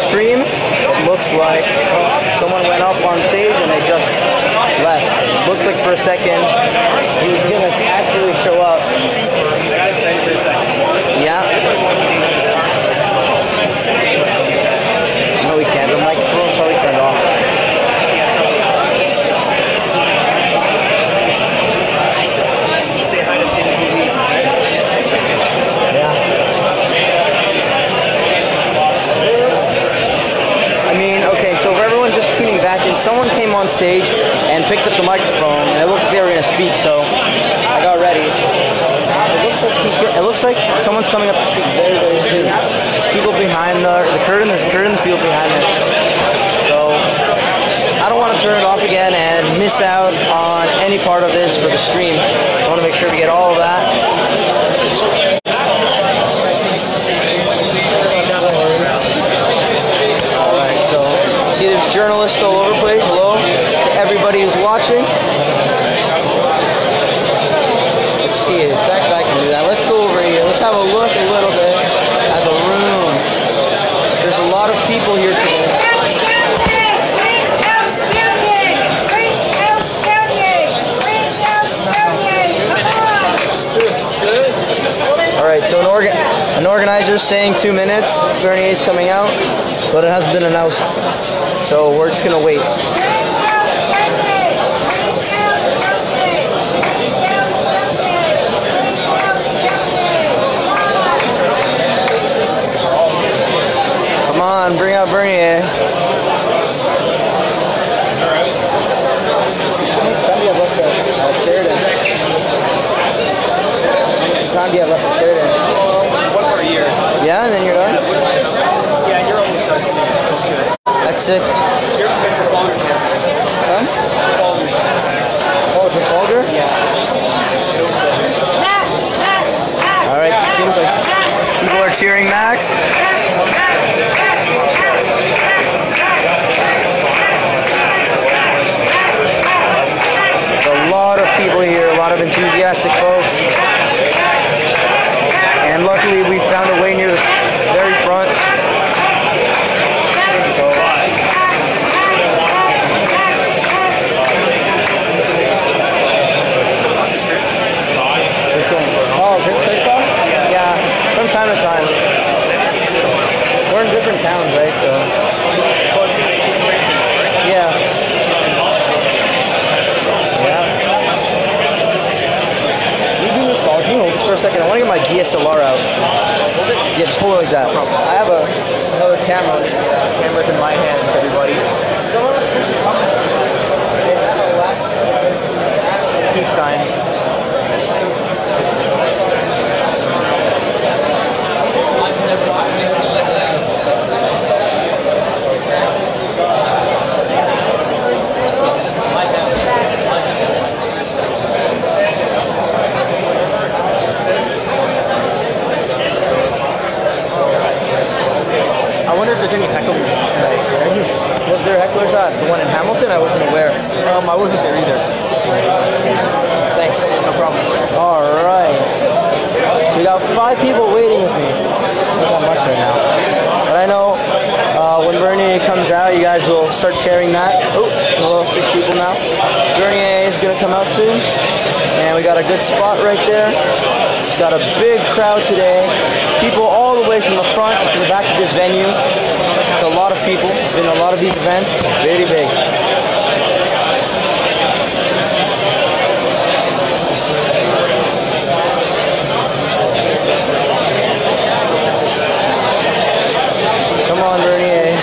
stream. It looks like someone went up on stage and they just left. Looked like for a second he was gonna actually show up. Yeah. No, we can't. The microphone's already turned off. So for everyone just tuning back in, someone came on stage and picked up the microphone, and it looked like they were going to speak, so I got ready. It looks like someone's coming up to speak very, very soon. People behind the curtain, there's people behind it. So I don't want to turn it off again and miss out on any part of this for the stream. I want to make sure we get all of that. See, there's journalists all over the place. Hello to everybody who's watching. Let's see if that guy can do that. Let's go over here. Let's have a look a little bit at the room. There's a lot of people here today. Alright, so an organizer is saying 2 minutes. Bernier's coming out, but it hasn't been announced. So we're just gonna wait. Come on, bring out Bernier. Time do you have left at Sheridan? Time do you have left at Sheridan? 1 more year. Yeah, and then you're done? Yeah, you're almost done. That's sick. Huh? Oh, Trafalgar? Yeah. Alright, so it seems like people are cheering Max. There's a lot of people here, a lot of enthusiastic folks. And luckily we found a way near the very front. So yeah, from time to time. We're in different towns, right? So yeah. You do this all. Can you hold this for a second? I want to get my DSLR out. Yeah, just hold it like that. I have another camera. Camera's in my hands, everybody. Someone was supposed to come. They have a last peace sign. I wonder if there's any hecklers tonight. Was there hecklers at the one in Hamilton? I wasn't aware. I wasn't there either. Thanks. No problem. Alright. So we got 5 people waiting with me. Not much right now. But I know when Bernier comes out, you guys will start sharing that. Oh, hello, 6 people now. Bernier is going to come out soon. And we got a good spot right there. It's got a big crowd today. People all the way from the front to the back of this venue. It's a lot of people. Been a lot of these events. It's very big. Come on, Bernier.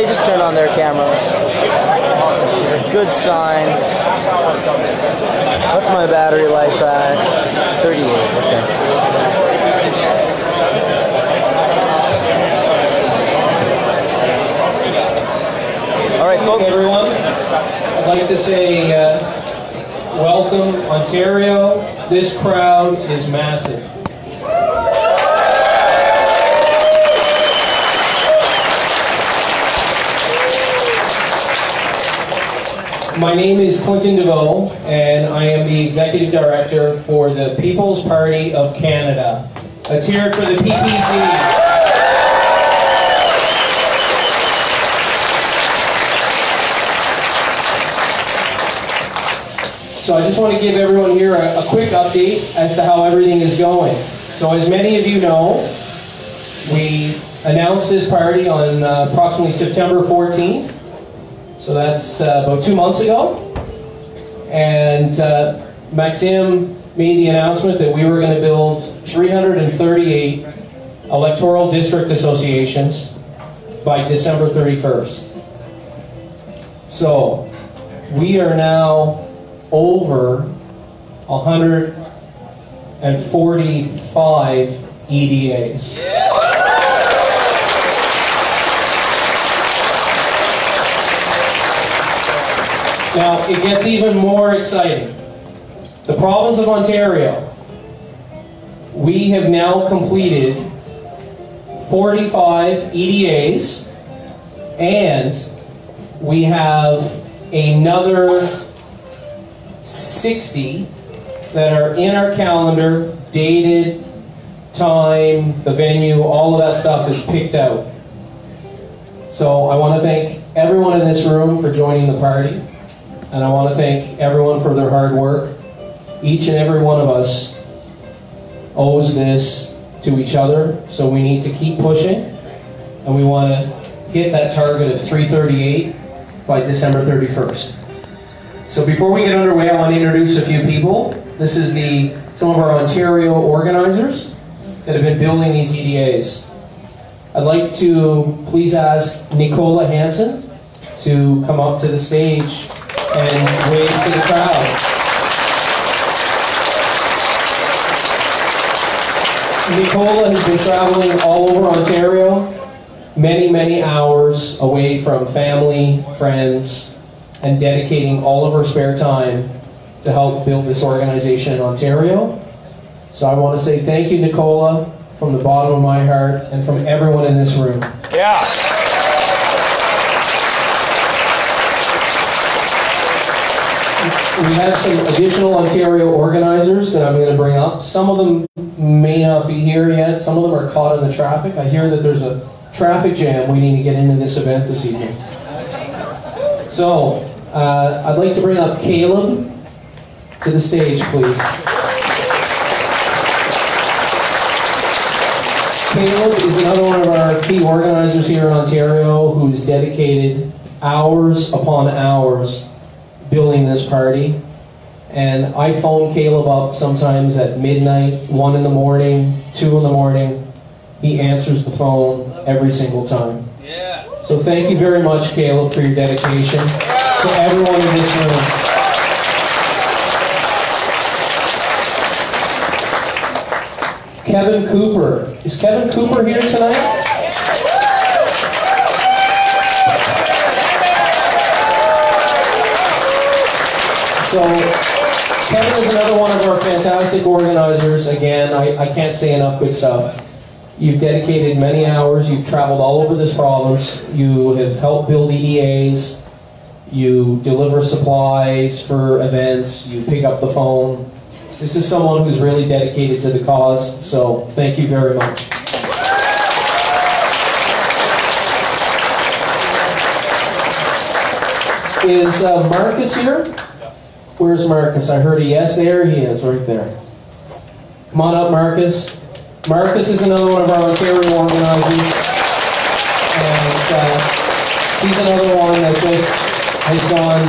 just turned on their cameras. It's a good sign. What's my battery life at? 38, okay. All right, folks. Hey everyone, I'd like to say welcome, Ontario. This crowd is massive. My name is Clinton DeVoe, and I am the Executive Director for the People's Party of Canada. Let's hear it for the PPC. So I just want to give everyone here a quick update as to how everything is going. So as many of you know, we announced this party on approximately September 14th. So that's about 2 months ago. And Maxime made the announcement that we were going to build 338 electoral district associations by December 31st. So we are now over 145 EDAs. Now, it gets even more exciting. The province of Ontario, we have now completed 45 EDAs, and we have another 60 that are in our calendar, dated, time, the venue, all of that stuff is picked out. So I want to thank everyone in this room for joining the party. And I want to thank everyone for their hard work. Each and every one of us owes this to each other, so we need to keep pushing. And we want to hit that target of 338 by December 31st. So before we get underway, I want to introduce a few people. This is some of our Ontario organizers that have been building these EDAs. I'd like to please ask Nicola Hansen to come up to the stage and wave to the crowd. Nicola has been traveling all over Ontario, many, many hours away from family, friends, and dedicating all of her spare time to help build this organization in Ontario. So I want to say thank you, Nicola, from the bottom of my heart and from everyone in this room. Yeah. We have some additional Ontario organizers that I'm going to bring up. Some of them may not be here yet. Some of them are caught in the traffic. I hear that there's a traffic jam waiting to get into this event this evening. So, I'd like to bring up Caleb to the stage, please. Caleb is another one of our key organizers here in Ontario who's dedicated hours upon hours building this party. And I phone Caleb up sometimes at midnight, 1 in the morning, 2 in the morning. He answers the phone every single time. Yeah. So thank you very much, Caleb, for your dedication to everyone in this room. Kevin Cooper. Is Kevin Cooper here tonight? So, Kevin is another one of our fantastic organizers. Again, I can't say enough good stuff. You've dedicated many hours. You've traveled all over this province. You have helped build EDAs. You deliver supplies for events. You pick up the phone. This is someone who's really dedicated to the cause, so thank you very much. Is Marcus here? Where's Marcus? I heard a yes there. He is, right there. Come on up, Marcus. Marcus is another one of our Ontario organizers. And he's another one that just has gone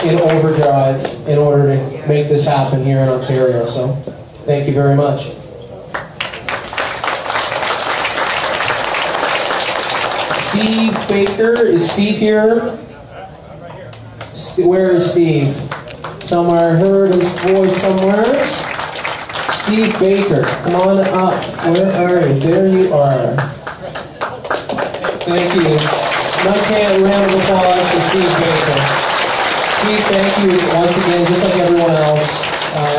in overdrive in order to make this happen here in Ontario. So, thank you very much. Steve Baker. Is Steve here? Where is Steve? Somewhere. I heard his voice somewhere. Steve Baker, come on up. Where are you? There you are. Thank you. Nice round of applause for Steve Baker. Steve, thank you once again, just like everyone else.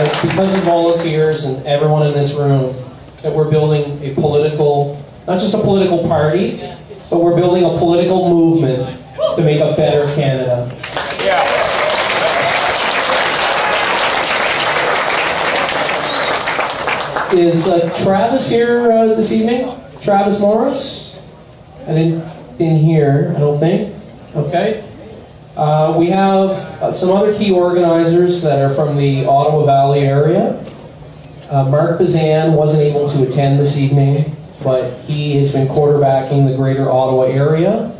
It's because of volunteers and everyone in this room that we're building a political, not just a political party, but we're building a political movement to make a better Canada. Yeah. Is Travis here this evening? Travis Morris? I didn't hear, I don't think. Okay. We have some other key organizers that are from the Ottawa Valley area. Mark Bazan wasn't able to attend this evening, but he has been quarterbacking the greater Ottawa area.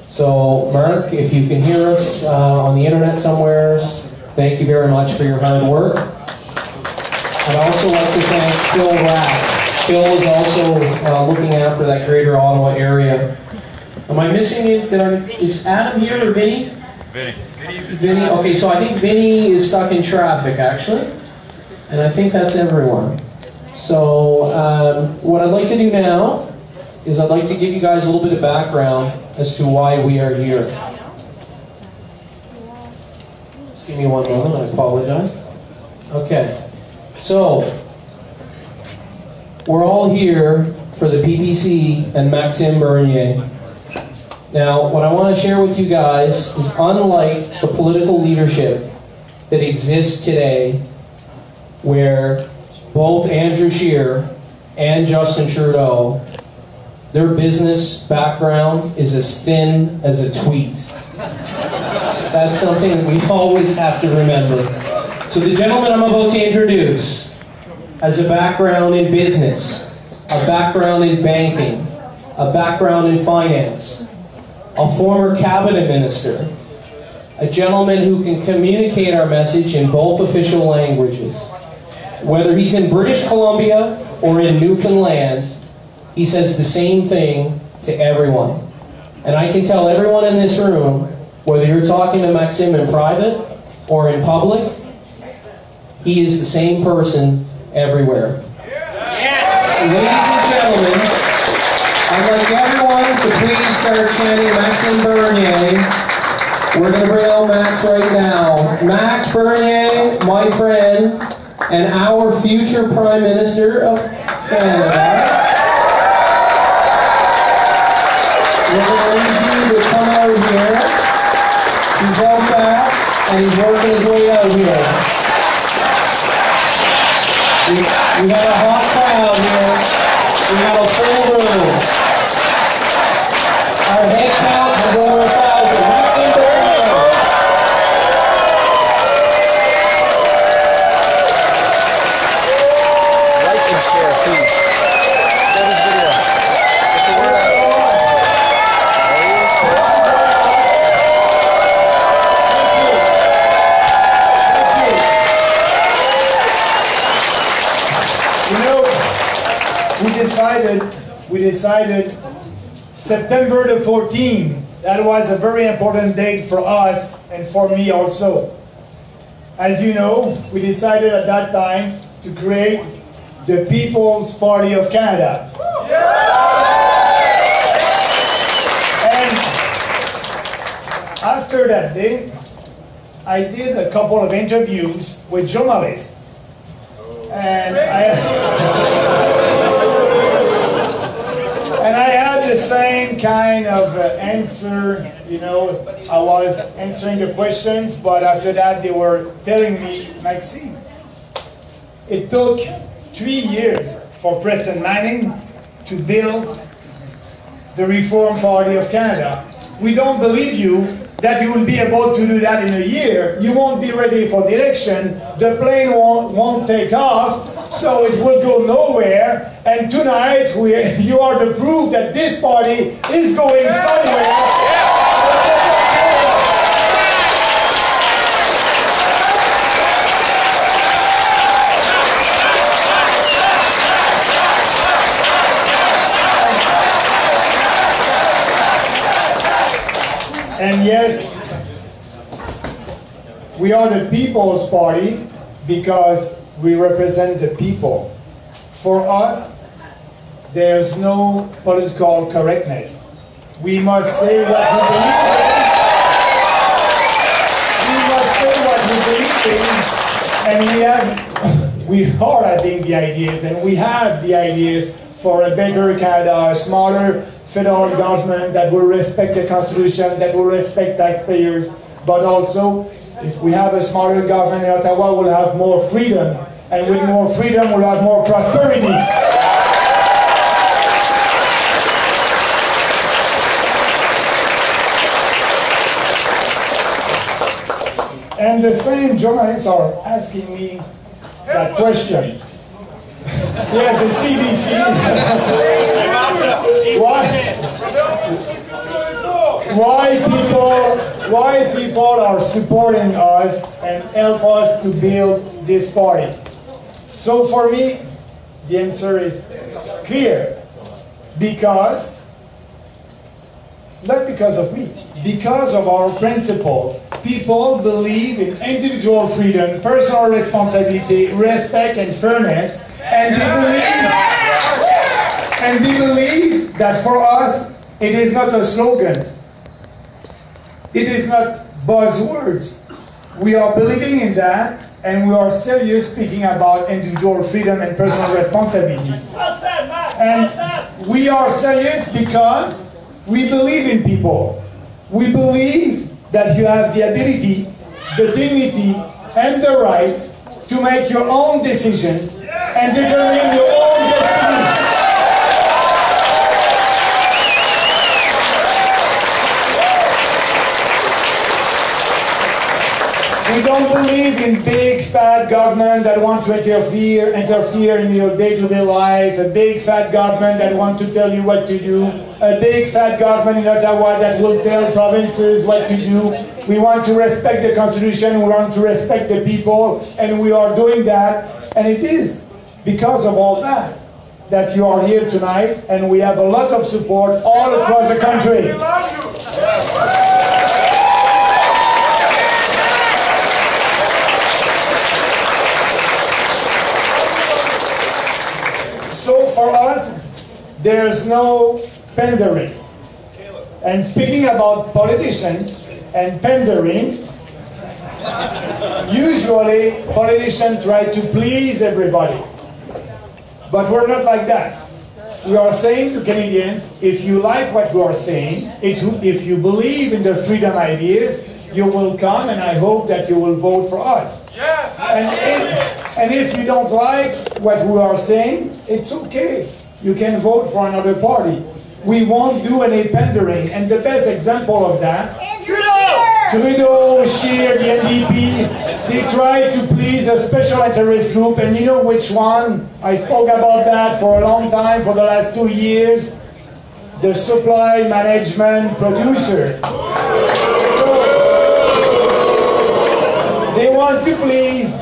So Mark, if you can hear us on the internet somewhere, thank you very much for your hard work. I'd also like to thank Phil Rack. Phil is also looking after that greater Ottawa area. Am I missing it? Is Adam here or Vinny? Vinny. Okay, so I think Vinny is stuck in traffic actually. And I think that's everyone. So what I'd like to do now is I'd like to give you guys a little bit of background as to why we are here. Just give me one moment, I apologize. Okay. So, we're all here for the PPC and Maxime Bernier. Now, what I want to share with you guys is unlike the political leadership that exists today, where both Andrew Scheer and Justin Trudeau, their business background is as thin as a tweet. That's something that we always have to remember. So the gentleman I'm about to introduce has a background in business, a background in banking, a background in finance, a former cabinet minister, a gentleman who can communicate our message in both official languages. Whether he's in British Columbia or in Newfoundland, he says the same thing to everyone. And I can tell everyone in this room, whether you're talking to Maxime in private or in public, he is the same person everywhere. Yes. Ladies and gentlemen, I'd like everyone to please start chanting Maxime Bernier. We're going to bring out Max right now. Max Bernier, my friend, and our future Prime Minister of Canada. We're going to need you to come out here. He's out back, and he's working his way out here. We got a hot crowd here. We got a full room. Our head count is over 1,000. Maxime Bernier. Like and share, please. Share this video. Get the word out. We decided September the 14th. That was a very important date for us and for me also. As you know, we decided at that time to create the People's Party of Canada. And after that day, I did a couple of interviews with journalists. And I had the same kind of answer, you know, I was answering the questions, but after that they were telling me, Maxime, it took 3 years for Preston Manning to build the Reform Party of Canada. We don't believe you that you will be able to do that in a year. You won't be ready for the election, the plane won't take off, so it will go nowhere. And tonight, you are the proof that this party is going somewhere. And yes, we are the People's Party because we represent the people. For us, there's no political correctness. We must say what we believe in. We must say what we believe in. And we are having the ideas, and we have the ideas for a better Canada, a smarter federal government that will respect the Constitution, that will respect taxpayers, but also, if we have a smarter government in Ottawa, we'll have more freedom, and with more freedom, we'll have more prosperity. And the same journalists are asking me that question. Yes, the CBC. Why people are supporting us and help us to build this party? So for me, the answer is clear. Because, not because of me, because of our principles. People believe in individual freedom, personal responsibility, respect and fairness, and they believe that for us, it is not a slogan. It is not buzzwords. We are believing in that, and we are serious speaking about individual freedom and personal responsibility. And we are serious because we believe in people. We believe that you have the ability, the dignity, and the right to make your own decisions and determine your own destiny. We don't believe in big fat government that want to interfere in your day-to-day life, a big fat government that want to tell you what to do, a big fat government in Ottawa that will tell provinces what to do. We want to respect the Constitution, we want to respect the people, and we are doing that. And it is because of all that that you are here tonight, and we have a lot of support all across the country. So for us, there's no pandering. And speaking about politicians and pandering, usually politicians try to please everybody. But we're not like that. We are saying to Canadians, if you like what we are saying, if you believe in the freedom ideas, you will come, and I hope that you will vote for us. Yes, and if you don't like what we are saying, it's okay. You can vote for another party. We won't do any pandering, and the best example of that, Trudeau, Scheer, the NDP, they try to please a special interest group, and you know which one? I spoke about that for a long time, for the last 2 years. The supply management producer. They want to please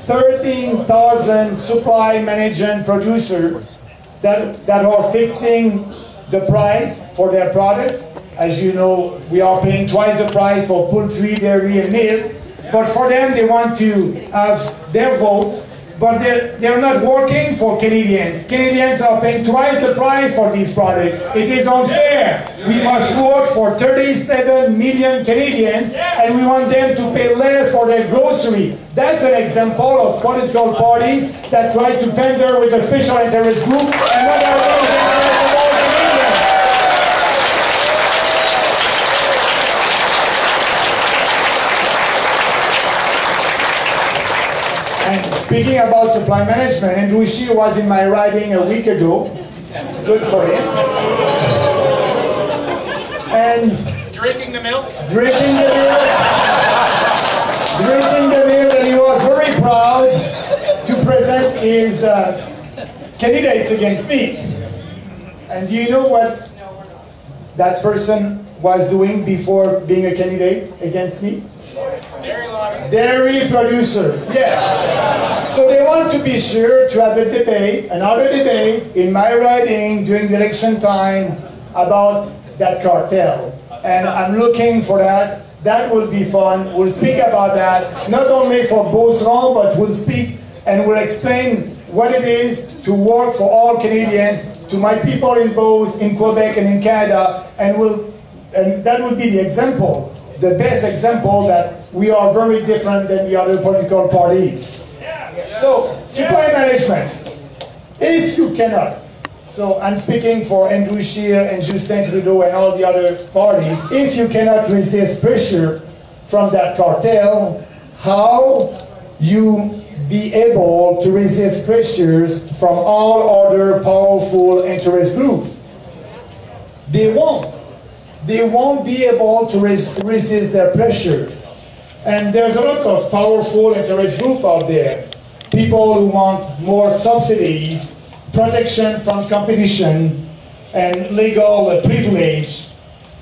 13,000 supply management producers that are fixing the price for their products. As you know, we are paying twice the price for poultry, dairy, and milk. But for them, they want to have their vote, but they're not working for Canadians. Canadians are paying twice the price for these products. It is unfair. We must work for 37 million Canadians, and we want them to pay less for their grocery. That's an example of political parties that try to pander with a special interest group and not our own interest of all Canadians. And speaking about supply management, Andrew Scheer was in my riding a week ago. Good for him. And drinking the milk? Drinking the milk. Drinking the milk, and he was very proud to present his candidates against me. And do you know what that person was doing before being a candidate against me? Dairy producers, yeah. So they want to be sure to have a debate, another debate in my riding during the election time about that cartel. and I'm looking for that. That will be fun. We'll speak about that, not only for Beauceron, but we'll speak and we'll explain what it is to work for all Canadians, to my people in both in Quebec and in Canada, and that will be the example, the best example that we are very different than the other political parties. So, supply management. If you cannot, so I'm speaking for Andrew Scheer and Justin Trudeau and all the other parties, if you cannot resist pressure from that cartel, how you be able to resist pressures from all other powerful interest groups? They won't. They won't be able to resist their pressure. And there's a lot of powerful interest groups out there. People who want more subsidies, protection from competition, and legal privilege.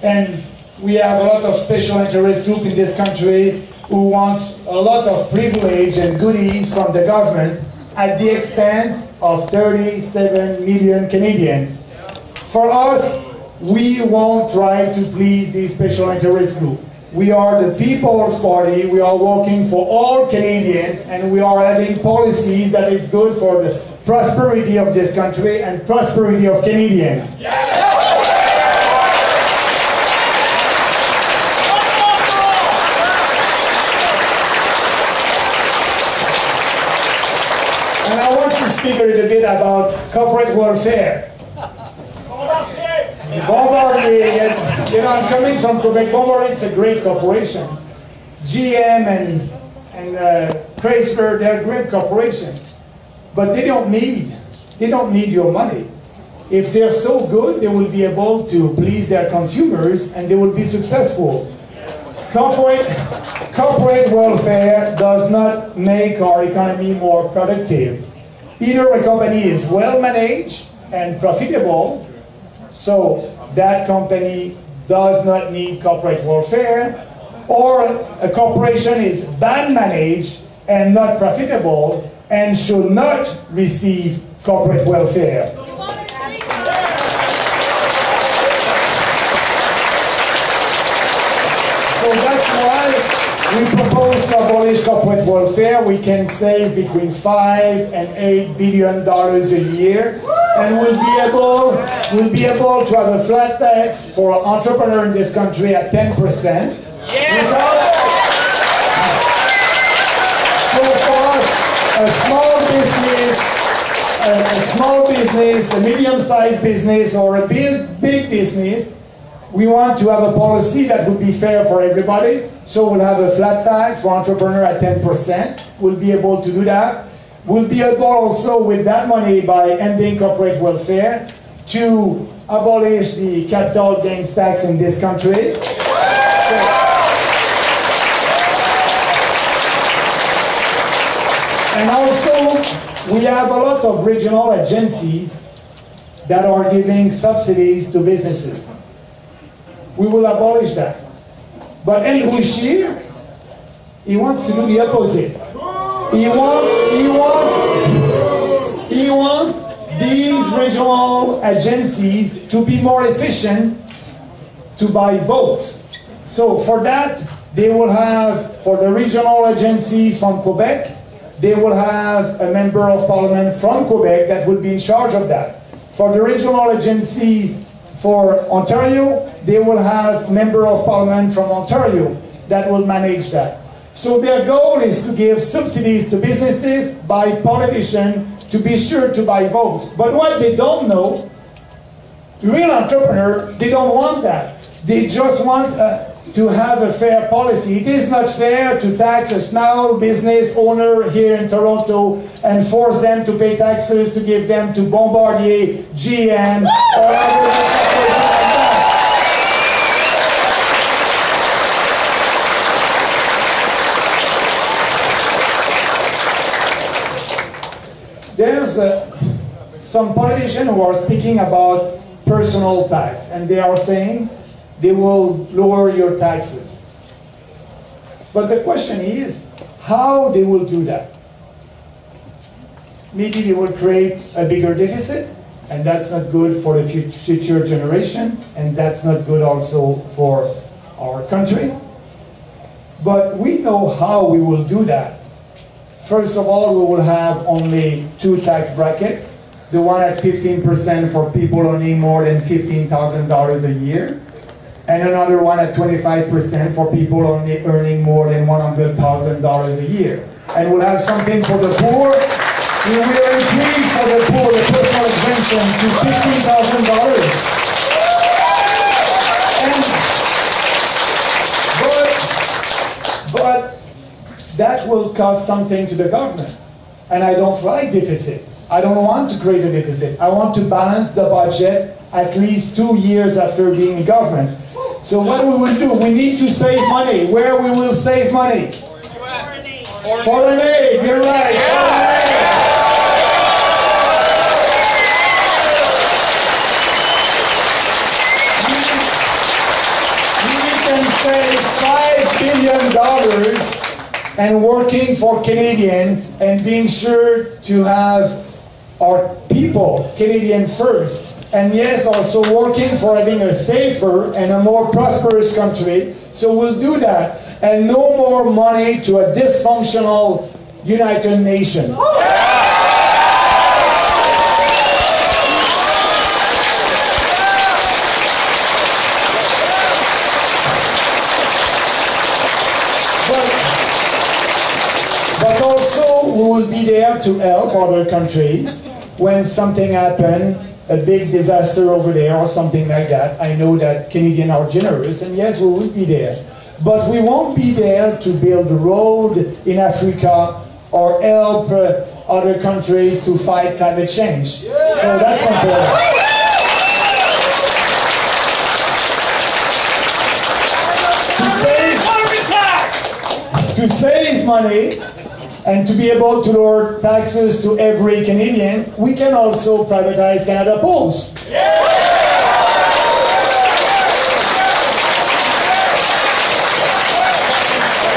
And we have a lot of special interest groups in this country who want a lot of privilege and goodies from the government at the expense of 37 million Canadians. For us, we won't try to please these special interest groups. We are the People's Party. We are working for all Canadians, and we are having policies that is good for the prosperity of this country and prosperity of Canadians. And I want to speak a little bit about corporate welfare. Bombardier, you know, I'm coming from Quebec. Bombardier is a great corporation. GM and Chrysler, they're great corporations. But they don't need your money. If they're so good, they will be able to please their consumers and they will be successful. Corporate welfare does not make our economy more productive. Either a company is well managed and profitable, so that company does not need corporate welfare, or a corporation is bad managed and not profitable and should not receive corporate welfare. So that's why we propose to abolish corporate welfare. We can save between $5 and $8 billion a year, and we'll be able to have a flat tax for entrepreneurs in this country at 10%. Yes. So for us, a small business, a medium-sized business, or a big business, we want to have a policy that would be fair for everybody. So we'll have a flat tax for entrepreneurs at 10%. We'll be able to do that. We'll be able also with that money, by ending corporate welfare, to abolish the capital gains tax in this country. And also, we have a lot of regional agencies that are giving subsidies to businesses. We will abolish that. But Andrew Scheer, he wants to do the opposite. He wants these regional agencies to be more efficient to buy votes. So for that, they will have, for the regional agencies from Quebec, they will have a member of parliament from Quebec that will be in charge of that. For the regional agencies for Ontario, they will have member of parliament from Ontario that will manage that. So their goal is to give subsidies to businesses by politicians to be sure to buy votes. But what they don't know, real entrepreneurs, they don't want that. They just want to have a fair policy. It is not fair to tax a small business owner here in Toronto and force them to pay taxes to give them to Bombardier, GM, or other corporations like that. There's some politicians who are speaking about personal tax, and they are saying they will lower your taxes. But the question is, how they will do that? Maybe they will create a bigger deficit. And that's not good for the future generation, and that's not good also for our country. But we know how we will do that. First of all, we will have only 2 tax brackets. The one at 15% for people earning more than $15,000 a year, and another one at 25% for people only earning more than $100,000 a year. And we'll have something for the poor. We will increase for the poor the personal exemption to $15,000. But that will cost something to the government. And I don't like deficit. I don't want to create a deficit. I want to balance the budget at least 2 years after being in government. So what we will do, we need to save money. Where we will save money? Foreign aid, you're right. Foreign aid. We can save $5 billion and working for Canadians and being sure to have our people, Canadian first. And yes, also working for having a safer and a more prosperous country. So we'll do that. And no more money to a dysfunctional United Nations. But also we will be there to help other countries when something happens, a big disaster over there or something like that. I know that Canadians are generous, and yes, we will be there. But we won't be there to build a road in Africa or help other countries to fight climate change. So that's important. To save money and to be able to lower taxes to every Canadian, we can also privatize Canada Post.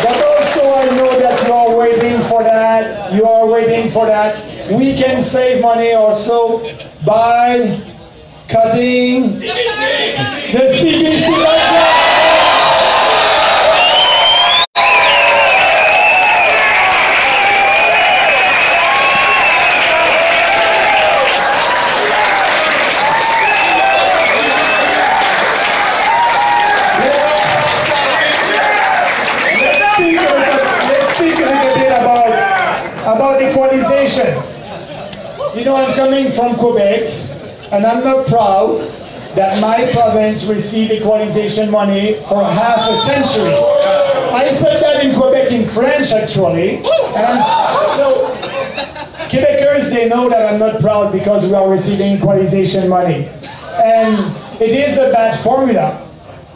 But also I know that you are waiting for that. You are waiting for that. We can save money also by cutting the PPC budget. About equalization. You know, I'm coming from Quebec, and I'm not proud that my province received equalization money for half a century. I said that in Quebec in French, actually, and so Quebecers, they know that I'm not proud because we are receiving equalization money. And it is a bad formula,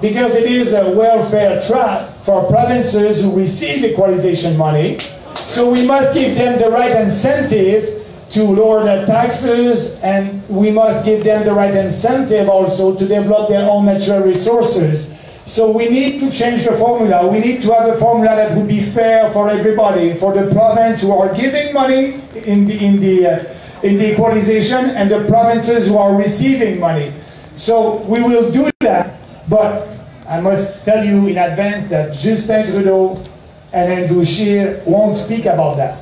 because it is a welfare trap for provinces who receive equalization money. So we must give them the right incentive to lower their taxes, and we must give them the right incentive also to develop their own natural resources. So we need to change the formula. We need to have a formula that would be fair for everybody, for the province who are giving money in the equalization, and the provinces who are receiving money. So we will do that, but I must tell you in advance that Justin Trudeau and Andrew Scheer won't speak about that.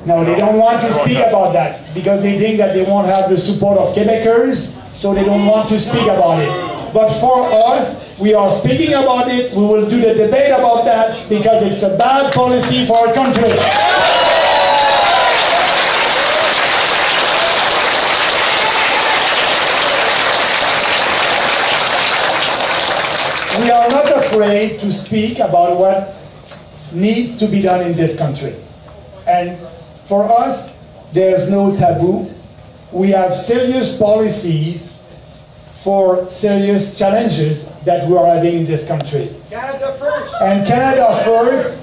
No, they don't want to speak about that because they think that they won't have the support of Quebecers, so they don't want to speak about it. But for us, we are speaking about it. We will do the debate about that because it's a bad policy for our country. We are not afraid to speak about what needs to be done in this country. And for us, there's no taboo. We have serious policies for serious challenges that we are having in this country. Canada first. And Canada first,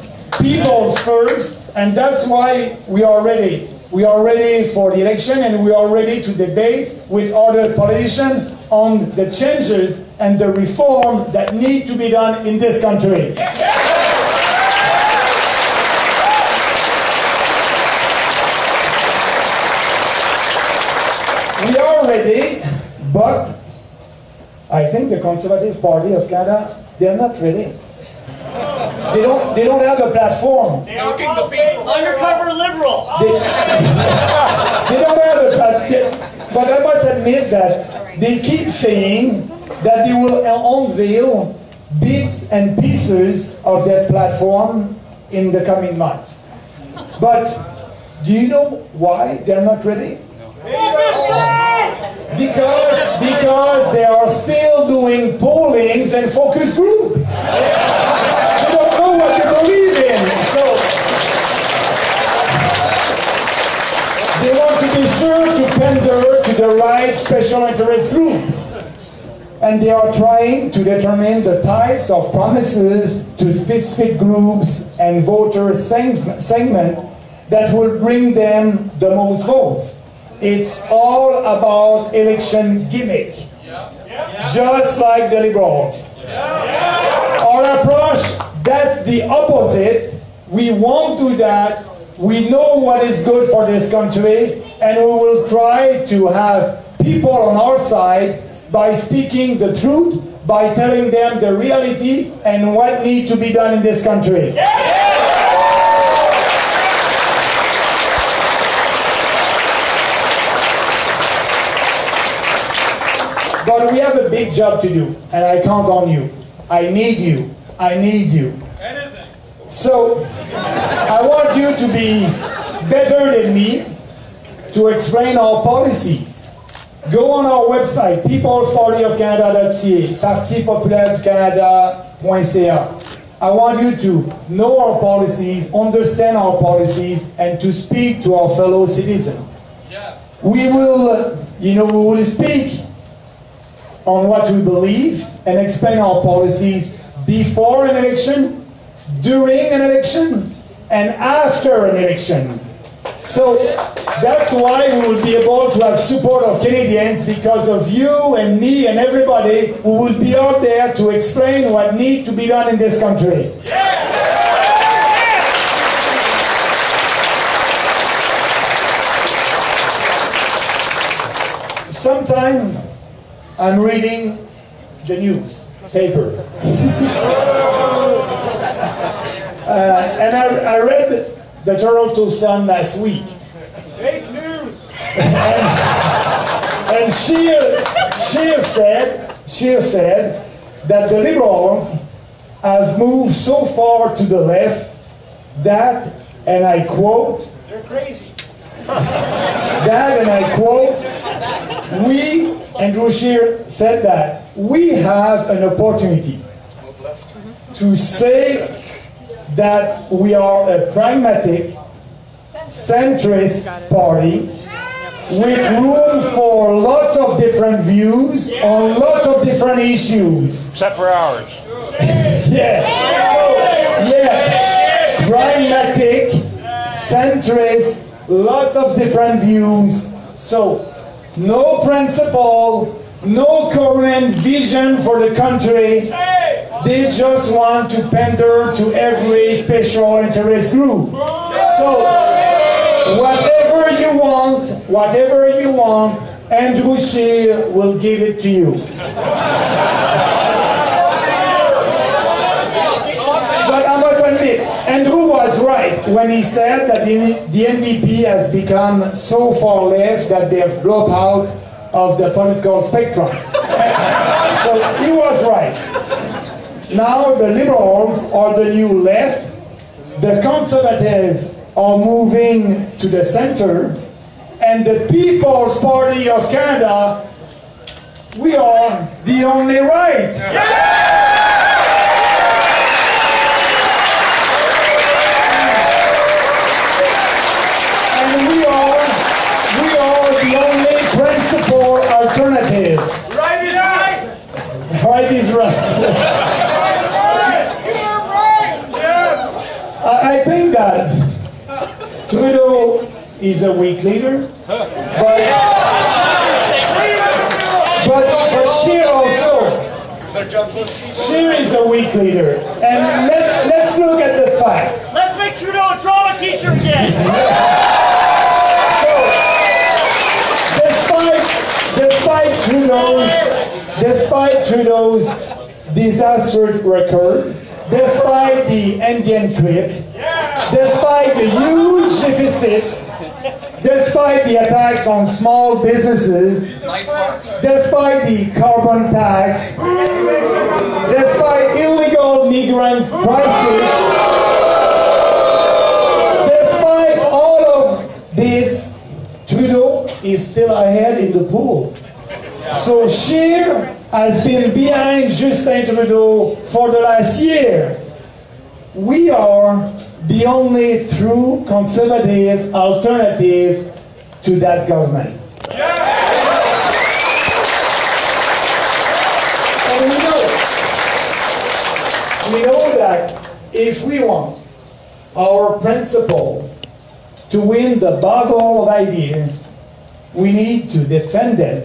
peoples first, and that's why we are ready. We are ready for the election, and we are ready to debate with other politicians on the changes and the reform that need to be done in this country. We are ready But I think the Conservative Party of Canada, they're not ready. They don't have a platform. Undercover liberal. They don't have a platform. But I must admit that they keep saying that they will unveil bits and pieces of that platform in the coming months. But do you know why they're not ready? Because they are still doing pollings and focus group. They don't know what they believe in. So they want to be sure to pander to the right special interest group. And they are trying to determine the types of promises to specific groups and voter segment that will bring them the most votes. It's all about election gimmick, just like the Liberals. Our approach, that's the opposite. We won't do that. We know what is good for this country, and we will try to have people on our side by speaking the truth, by telling them the reality and what needs to be done in this country. But we have a big job to do, and I count on you. I need you. I need you. So, I want you to be better than me to explain our policies. Go on our website, peoplespartyofcanada.ca, partipopulaireducanada.ca. I want you to know our policies, understand our policies, and to speak to our fellow citizens. Yes. We will speak on what we believe and explain our policies before an election, during an election, and after an election. So that's why we will be able to have support of Canadians, because of you and me and everybody who will be out there to explain what needs to be done in this country. Sometimes I'm reading the newspaper. And I read the Toronto Sun last week. Fake news. And she said that the Liberals have moved so far to the left that, and I quote, they're crazy. That, and I quote, Andrew Scheer said that we have an opportunity to say that we are a pragmatic, centrist party with room for lots of different views on lots of different issues. Except for ours. Yeah. Pragmatic, centrist, lots of different views. So, no principle, no current vision for the country. They just want to pander to every special interest group. So, whatever you want, Andrew Scheer will give it to you. But I must admit, Andrew was right when he said that the NDP has become so far left that they have dropped out of the political spectrum. So he was right. Now the Liberals are the new left, the Conservatives are moving to the center, and the People's Party of Canada, we are the only right. And we are the only principal alternative. Right is right. Right is right. I think that Trudeau is a weak leader, but Scheer also. Scheer is a weak leader, and let's look at the facts. Let's make Trudeau a drama teacher again. So, despite Trudeau despite Trudeau's disastrous record, despite the Indian trip, despite the huge deficit, despite the attacks on small businesses, despite the carbon tax, despite illegal migrant crisis, despite all of this, Trudeau is still ahead in the poll. So Scheer has been behind Justin Trudeau for the last year. We are the only true conservative alternative to that government. And we know that if we want our principle to win the battle of ideas, we need to defend them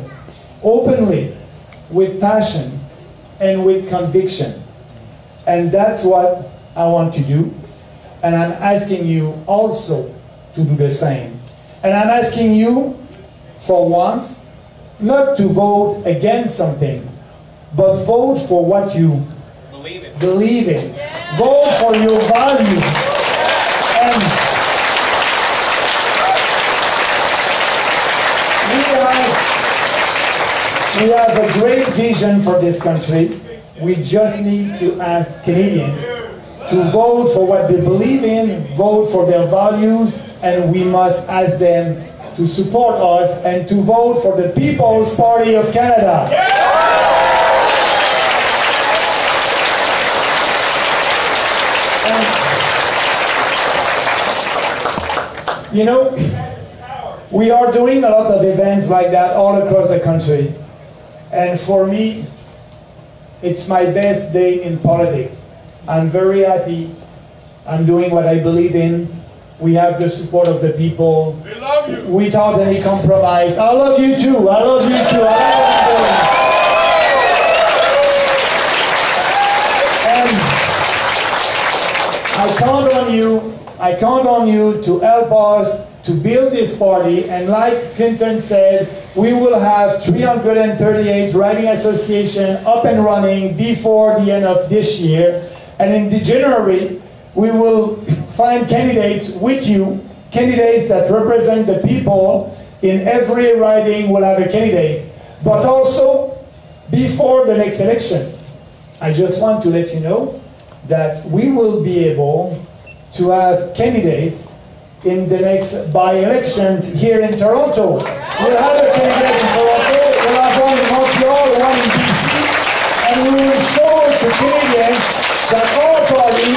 openly, with passion, and with conviction. And that's what I want to do. And I'm asking you also to do the same. And I'm asking you, for once, not to vote against something, but vote for what you believe in. Vote for your values. And we have a great vision for this country. We just need to ask Canadians to vote for what they believe in, vote for their values, and we must ask them to support us and to vote for the People's Party of Canada. And, you know, we are doing a lot of events like that all across the country. And for me, it's my best day in politics. I'm very happy. I'm doing what I believe in. We have the support of the people. We love you. Without any compromise. I love you too. I love you too. I love what I'm doing. And I count on you. I count on you to help us to build this party. And like Clinton said, we will have 338 riding associations up and running before the end of this year. And in January, we will find candidates with you, candidates that represent the people. In every riding, we'll have a candidate. But also, before the next election, I just want to let you know that we will be able to have candidates in the next by-elections here in Toronto. We'll have a candidate in Toronto, we'll have one in Montreal, one in BC, and we will show to Canadians that our party,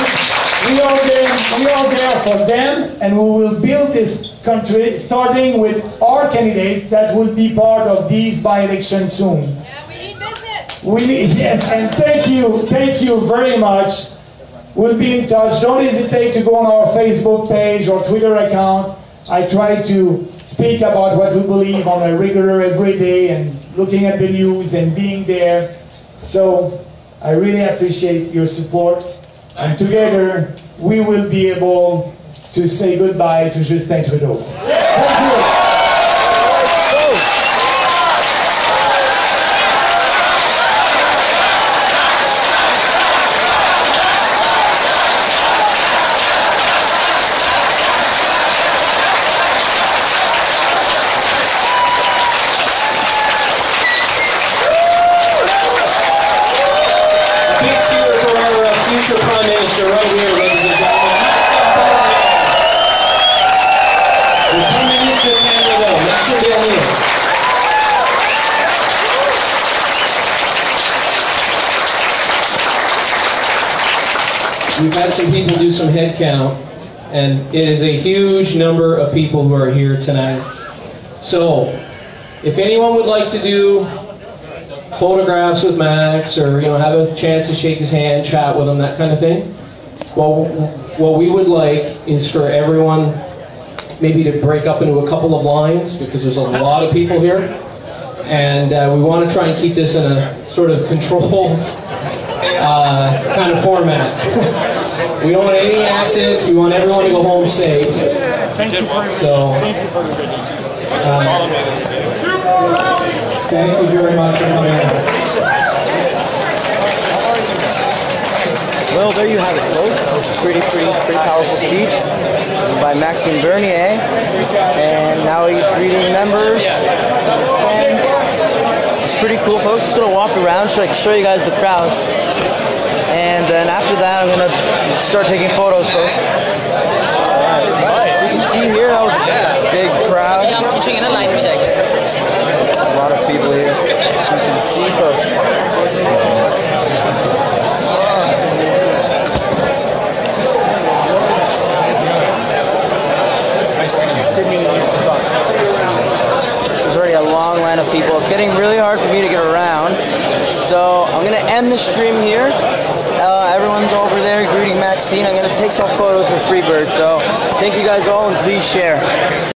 we are there for them, and we will build this country starting with our candidates that will be part of these by-elections soon. Yeah, we need business. We need, yes, and thank you very much. We'll be in touch. Don't hesitate to go on our Facebook page or Twitter account. I try to speak about what we believe on a regular, every day, and looking at the news and being there. So I really appreciate your support. And together, we will be able to say goodbye to Justin Trudeau. Thank you. Prime Minister right here, ladies and gentlemen. The Prime Minister of Canada, Maxime Bernier. We've had some people do some head count, and it is a huge number of people who are here tonight. So, if anyone would like to do photographs with Max, or have a chance to shake his hand, chat with him, that kind of thing. Well, what we would like is for everyone maybe to break up into a couple of lines, because there's a lot of people here, and we want to try and keep this in a sort of controlled kind of format. We don't want any accidents. We want everyone to go home safe. Thank you for the good news. Thank you very much for coming out. Well, there you have it, folks. That was a pretty powerful speech by Maxime Bernier. And now he's greeting members and his fans. It's pretty cool, folks. Just gonna walk around so I can show you guys the crowd. And then after that, I'm gonna start taking photos, folks. You can see here, that was a big crowd. A lot of people here. As you can see, folks. There's already a long line of people. It's getting really hard for me to get around. So I'm going to end the stream here. Everyone's over there greeting Maxine. I'm going to take some photos for Freebird. So thank you guys all, and please share.